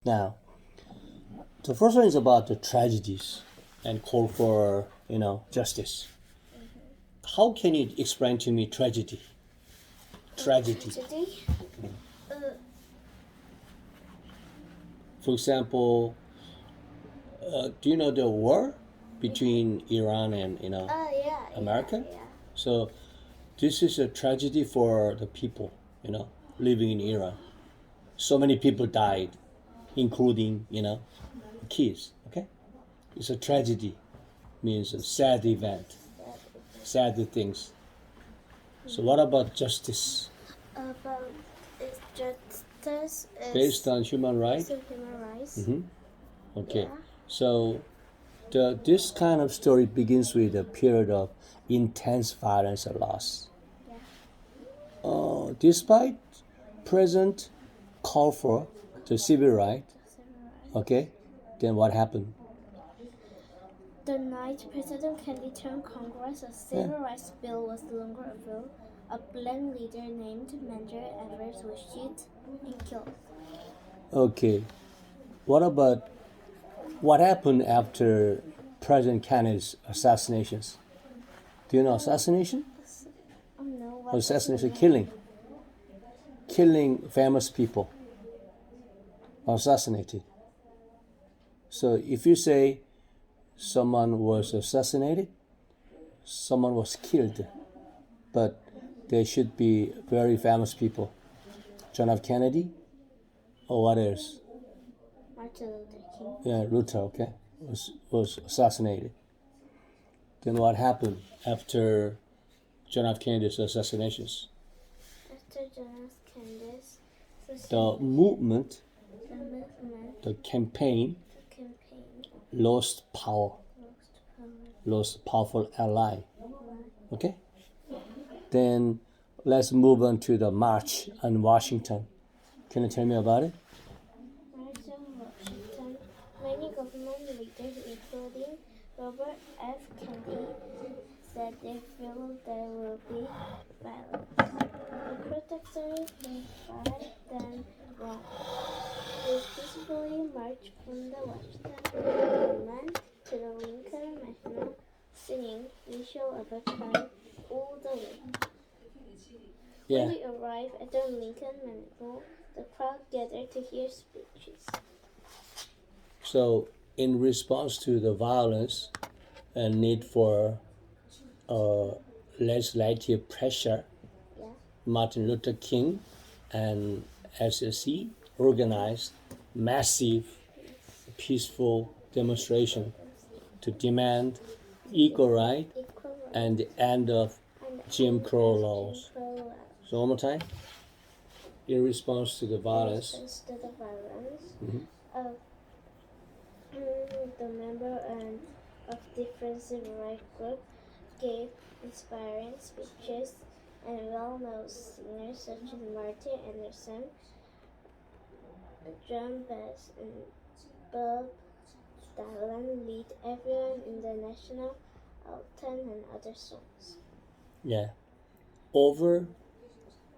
Now, the first one is about the tragedies and call for, justice. How can you explain to me tragedy? Tragedy. For example, do you know the war between Iran and America? Yeah. So this is a tragedy for the people, living in Iran. So many people died, including, kids. Okay, it's a tragedy, means a sad event, sad things. So what about justice? About justice is Based on human rights? human rights. Okay. Yeah. So this kind of story begins with a period of intense violence and loss. Yeah. Despite present call for the civil right, okay, then what happened? The night President Kennedy turned Congress, a civil rights bill was no longer a bill. A black leader named Medgar Evers was shot and killed. Okay. What happened after President Kennedy's assassinations? Do you know assassination? No, Or assassination, killing famous people, assassinated. So if you say someone was assassinated, someone was killed, but they should be very famous people. John F. Kennedy, or what else? Martin Luther King. Yeah, Luther, okay, was assassinated. Then what happened after John F. Kennedy's assassinations? After John F. Kennedy's The movement, the campaign lost power, lost powerful ally. Okay? Then let's move on to the March on Washington. Can you tell me about it? March on Washington, many government leaders, including Robert F. Kennedy, said they feel there will be violence. The protesters defied them wrong. They peacefully marched from the Washington Monument to the Lincoln Memorial, singing "We Shall Overcome" all the way. Yeah. When we arrived at the Lincoln Memorial, the crowd gathered to hear speeches. So, in response to the violence and need for legislative pressure, Martin Luther King and SSC organized massive peaceful demonstration to demand equal right and the end of Jim Crow laws. So one more time. In response to the violence, The member of different civil rights groups gave inspiring speeches, and well-known singers such as Martin Anderson, John Bass, and Bob Dylan lead everyone in the national anthem and other songs. yeah, over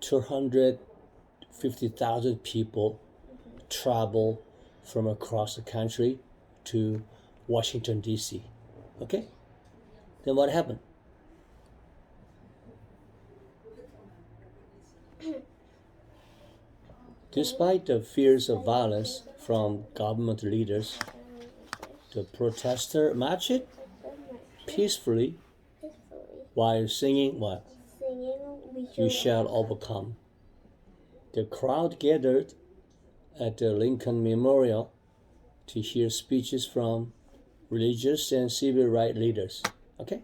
250,000 people travel from across the country to Washington, D.C. Okay? Then what happened? Despite the fears of violence from government leaders, the protesters marched peacefully while singing what? We shall overcome. The crowd gathered at the Lincoln Memorial to hear speeches from religious and civil rights leaders. Okay?